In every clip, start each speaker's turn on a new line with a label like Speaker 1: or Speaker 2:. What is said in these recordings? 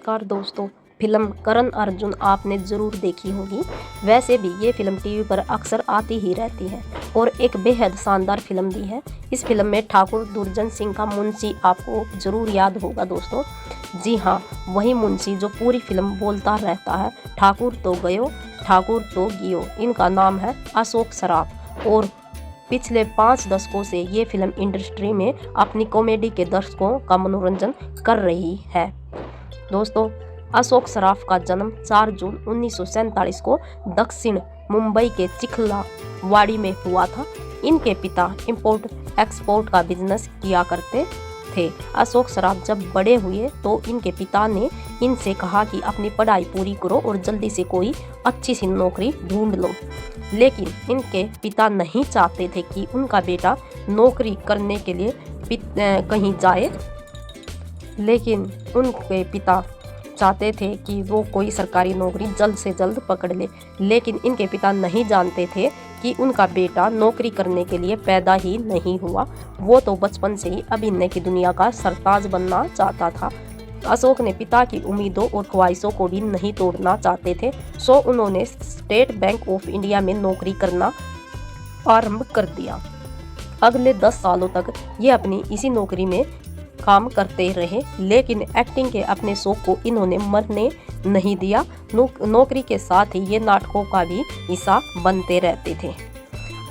Speaker 1: नमस्कार दोस्तों, फिल्म करण अर्जुन आपने ज़रूर देखी होगी। वैसे भी ये फिल्म टीवी पर अक्सर आती ही रहती है और एक बेहद शानदार फिल्म भी है। इस फिल्म में ठाकुर दुर्जन सिंह का मुंशी आपको ज़रूर याद होगा दोस्तों। जी हाँ, वही मुंशी जो पूरी फिल्म बोलता रहता है, ठाकुर तो गयो ठाकुर तो गियो। इनका नाम है अशोक सराफ और पिछले 5 दशकों से ये फिल्म इंडस्ट्री में अपनी कॉमेडी के दर्शकों का मनोरंजन कर रही है। दोस्तों, अशोक सराफ का जन्म 4 जून 1947 को दक्षिण मुंबई के चिखलावाड़ी में हुआ था। इनके पिता इंपोर्ट एक्सपोर्ट का बिजनेस किया करते थे। अशोक सराफ जब बड़े हुए तो इनके पिता ने इनसे कहा कि अपनी पढ़ाई पूरी करो और जल्दी से कोई अच्छी सी नौकरी ढूंढ लो। लेकिन इनके पिता नहीं चाहते थे कि उनका बेटा नौकरी करने के लिए कहीं जाए। लेकिन उनके पिता चाहते थे कि वो कोई सरकारी नौकरी जल्द से जल्द पकड़ ले। लेकिन इनके पिता नहीं जानते थे कि उनका बेटा नौकरी करने के लिए पैदा ही नहीं हुआ। वो तो बचपन से ही अभिनय की दुनिया का सरताज बनना चाहता था। अशोक ने पिता की उम्मीदों और ख्वाहिशों को भी नहीं तोड़ना चाहते थे, सो उन्होंने स्टेट बैंक ऑफ इंडिया में नौकरी करना आरंभ कर दिया। अगले 10 सालों तक ये अपनी इसी नौकरी में काम करते रहे, लेकिन एक्टिंग के अपने शौक को इन्होंने मरने नहीं दिया। नौकरी के साथ ही ये नाटकों का भी हिस्सा बनते रहते थे।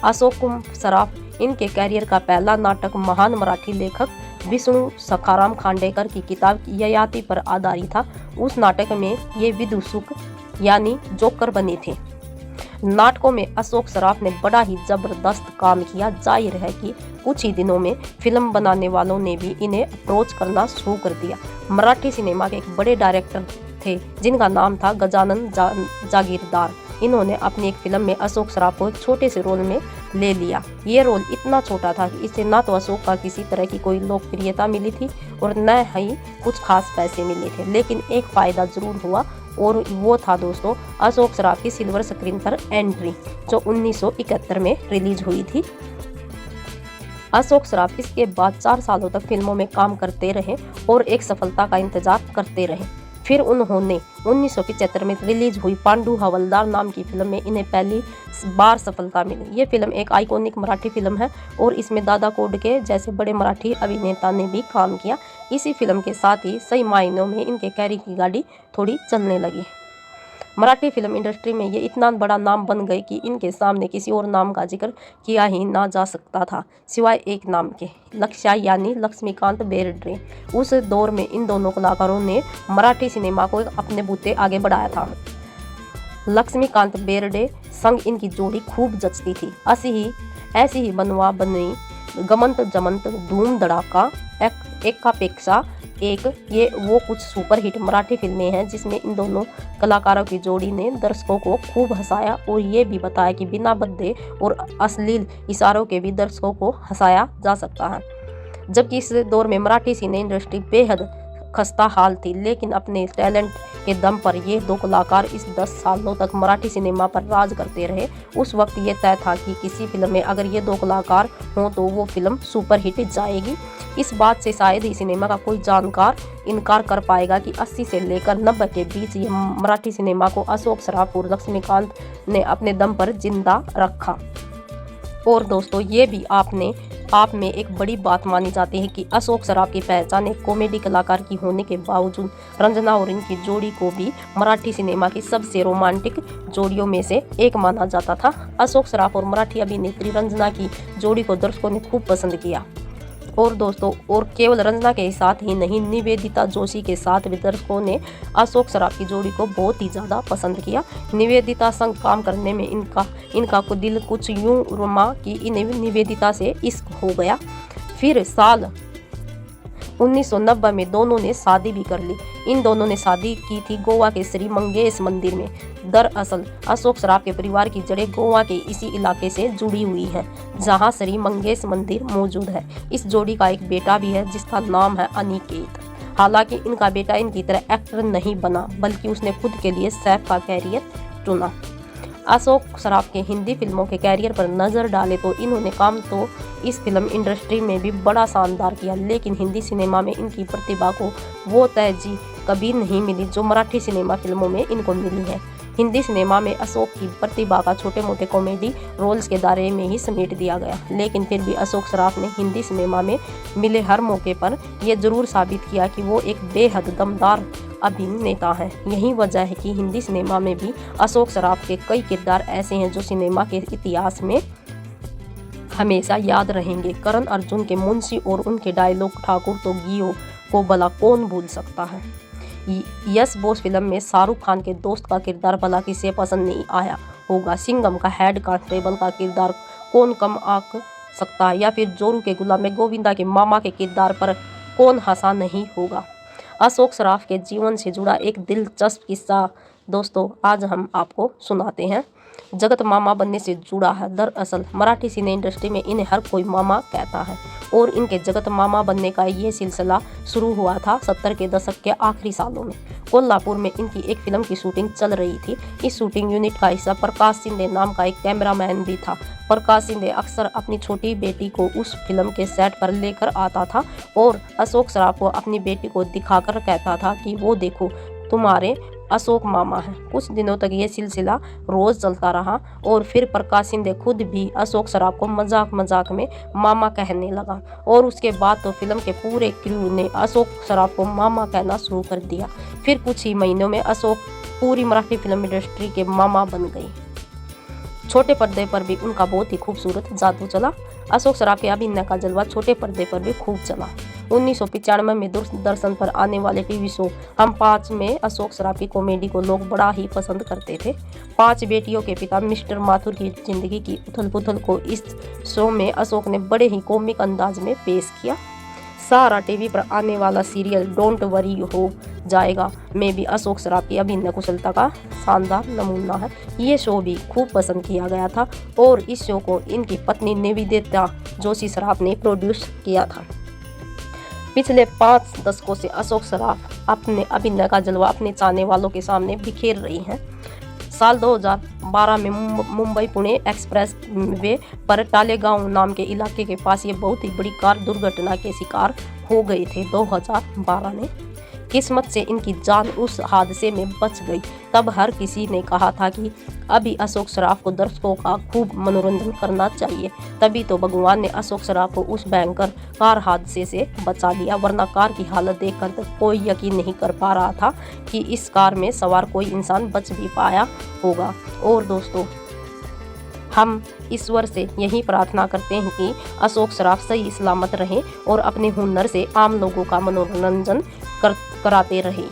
Speaker 1: अशोक सराफ इनके करियर का पहला नाटक महान मराठी लेखक विष्णु सखाराम खांडेकर की किताब ययाति पर आधारित था। उस नाटक में ये विदूषक यानी जोकर बने थे। नाटकों में अशोक सराफ ने बड़ा ही जबरदस्त काम किया। जाहिर है कि कुछ ही दिनों में फिल्म बनाने वालों ने भी इन्हें अप्रोच करना शुरू कर दिया। मराठी सिनेमा के एक बड़े डायरेक्टर थे जिनका नाम था गजानन जागीरदार। इन्होंने अपनी एक फिल्म में अशोक सराफ को एक छोटे से रोल में ले लिया। ये रोल इतना छोटा था कि इससे ना तो अशोक का किसी तरह की कोई लोकप्रियता मिली थी और न ही कुछ खास पैसे मिले थे। लेकिन एक फ़ायदा ज़रूर हुआ और वो था दोस्तों अशोक सराफ की सिल्वर स्क्रीन पर एंट्री, जो 1971 में रिलीज हुई थी। अशोक सराफ इसके बाद 4 सालों तक फिल्मों में काम करते रहे और एक सफलता का इंतजार करते रहे। फिर उन्होंने 1975 में रिलीज हुई पांडु हवलदार नाम की फिल्म में इन्हें पहली बार सफलता मिली। ये फिल्म एक आइकॉनिक मराठी फिल्म है और इसमें दादा कोंडके जैसे बड़े मराठी अभिनेता ने भी काम किया। इसी फिल्म के साथ ही सही मायनों में इनके कैरियर की गाड़ी थोड़ी चलने लगी। मराठी फिल्म इंडस्ट्री में ये इतना बड़ा नाम बन गए कि इनके सामने किसी और नाम का जिक्र किया ही ना जा सकता था सिवाय एक नाम के, लक्ष्या यानी लक्ष्मीकांत बेर्डे। उस दौर में इन दोनों कलाकारों ने मराठी सिनेमा को अपने बूते आगे बढ़ाया था। लक्ष्मीकांत बेर्डे संग इनकी जोड़ी खूब जचती थी। ऐसी ही बनवा बनी, गमंत जमंत, धूम धड़ाका, एकापेक्षा एक, ये वो कुछ सुपरहिट मराठी फिल्में हैं जिसमें इन दोनों कलाकारों की जोड़ी ने दर्शकों को खूब हंसाया और ये भी बताया कि बिना भद्दे और अश्लील इशारों के भी दर्शकों को हंसाया जा सकता है। जबकि इस दौर में मराठी सिने इंडस्ट्री बेहद खस्ता हाल थी, लेकिन अपने टैलेंट के दम पर ये दो कलाकार इस 10 सालों तक मराठी सिनेमा पर राज करते रहे। उस वक्त ये तय था कि किसी फिल्म में अगर ये दो कलाकार हों तो वो फिल्म सुपरहिट जाएगी। इस बात से शायद ही सिनेमा का कोई जानकार इनकार कर पाएगा कि 80 से लेकर 90 के बीच ये मराठी सिनेमा को अशोक सराफ और लक्ष्मीकांत ने अपने दम पर जिंदा रखा। और दोस्तों, ये भी आप में एक बड़ी बात मानी जाती है कि अशोक सराफ की पहचान एक कॉमेडी कलाकार की होने के बावजूद रंजना और इनकी जोड़ी को भी मराठी सिनेमा की सबसे रोमांटिक जोड़ियों में से एक माना जाता था। अशोक सराफ और मराठी अभिनेत्री रंजना की जोड़ी को दर्शकों ने खूब पसंद किया। और दोस्तों, और केवल रंजना के साथ ही नहीं, निवेदिता जोशी के साथ भी दर्शकों ने अशोक सराफ की जोड़ी को बहुत ही ज़्यादा पसंद किया। निवेदिता संग काम करने में इनका को दिल कुछ यूं रुमा कि इन्हें निवेदिता से इश्क हो गया। फिर साल 1990 में दोनों ने शादी भी कर ली। इन दोनों ने शादी की थी गोवा के श्री मंगेश मंदिर में। दरअसल अशोक सराफ के परिवार की जड़ें गोवा के इसी इलाके से जुड़ी हुई हैं जहां श्री मंगेश मंदिर मौजूद है। इस जोड़ी का एक बेटा भी है जिसका नाम है अनिकेत। हालांकि इनका बेटा इनकी तरह एक्टर नहीं बना, बल्कि उसने खुद के लिए सैफ का कैरियर चुना। अशोक सराफ के हिंदी फिल्मों के कैरियर पर नज़र डालें तो इन्होंने काम तो इस फिल्म इंडस्ट्री में भी बड़ा शानदार किया, लेकिन हिंदी सिनेमा में इनकी प्रतिभा को वो तरजीह कभी नहीं मिली जो मराठी सिनेमा फिल्मों में इनको मिली है। हिंदी सिनेमा में अशोक की प्रतिभा का छोटे मोटे कॉमेडी रोल्स के दायरे में ही समेट दिया गया, लेकिन फिर भी अशोक सराफ ने हिंदी सिनेमा में मिले हर मौके पर यह जरूर साबित किया कि वो एक बेहद दमदार अभिनेता हैं। यही वजह है कि हिंदी सिनेमा में भी अशोक सराफ के कई किरदार ऐसे हैं जो सिनेमा के इतिहास में हमेशा याद रहेंगे। करण अर्जुन के मुंशी और उनके डायलॉग ठाकुर तो गियो को भला कौन भूल सकता है। यस बॉस फिल्म में शाहरुख खान के दोस्त का किरदार भला किसे पसंद नहीं आया होगा। सिंघम का हेड कांस्टेबल का किरदार कौन कम आंक सकता है, या फिर जोरू के गुलाम में गोविंदा के मामा के किरदार पर कौन हंसा नहीं होगा। अशोक सराफ के जीवन से जुड़ा एक दिलचस्प किस्सा दोस्तों आज हम आपको सुनाते हैं। जगत मामा बनने से जुड़ा है। दरअसल मराठी सिने इंडस्ट्री में इन्हें हर कोई मामा कहता है और इनके जगत मामा बनने का ये सिलसिला शुरू हुआ था 70 के दशक के आखिरी सालों में। कोल्हापुर में इनकी एक फिल्म की शूटिंग चल रही थी। इस शूटिंग यूनिट का हिस्सा प्रकाश शिंदे नाम का एक कैमरामैन भी था। प्रकाश शिंदे अक्सर अपनी छोटी बेटी को उस फिल्म के सेट पर लेकर आता था और अशोक सराफ को अपनी बेटी को दिखाकर कहता था कि वो देखो तुम्हारे अशोक मामा है। कुछ दिनों तक ये सिलसिला रोज चलता रहा और फिर प्रकाश शिंदे खुद भी अशोक सराफ को मजाक मजाक में मामा कहने लगा और उसके बाद तो फिल्म के पूरे क्रू ने अशोक सराफ को मामा कहना शुरू कर दिया। फिर कुछ ही महीनों में अशोक पूरी मराठी फिल्म इंडस्ट्री के मामा बन गए। छोटे पर्दे पर भी उनका बहुत ही खूबसूरत जादू चला। अशोक सराफ के अभिनय का जलवा छोटे पर्दे पर भी खूब चला। 1995 में दूरदर्शन पर आने वाले टीवी शो हम 5 में अशोक सराफ की कॉमेडी को लोग बड़ा ही पसंद करते थे। 5 बेटियों के पिता मिस्टर माथुर की जिंदगी की उथल पुथल को इस शो में अशोक ने बड़े ही कॉमिक अंदाज में पेश किया। सहारा टीवी पर आने वाला सीरियल डोंट वरी हो जाएगा में भी अशोक सराफ की अभिनय कुशलता का शानदार नमूना है। ये शो भी खूब पसंद किया गया था और इस शो को इनकी पत्नी निवेदिता जोशी सराफ ने प्रोड्यूस किया था। पिछले 5 दशकों से अशोक सराफ अपने अभिनय का जलवा अपने चाहने वालों के सामने बिखेर रही हैं। साल 2012 में मुंबई पुणे एक्सप्रेस वे पर टालेगांव नाम के इलाके के पास ये बहुत ही बड़ी कार दुर्घटना के शिकार हो गए थे 2012 में। किस्मत से इनकी जान उस हादसे में बच गई। तब हर किसी ने कहा था कि अभी अशोक सराफ को दर्शकों का खूब मनोरंजन करना चाहिए। तभी तो भगवान ने अशोक सराफ को उस भयंकर कार हादसे से बचा लिया, वरना कार की हालत देखकर तो कोई यकीन नहीं कर पा रहा था कि इस कार में सवार कोई इंसान बच भी पाया होगा। और दोस्तों हम ईश्वर से यही प्रार्थना करते हैं कि अशोक सराफ सही सलामत रहे और अपने हुनर से आम लोगों का मनोरंजन कराते रहे।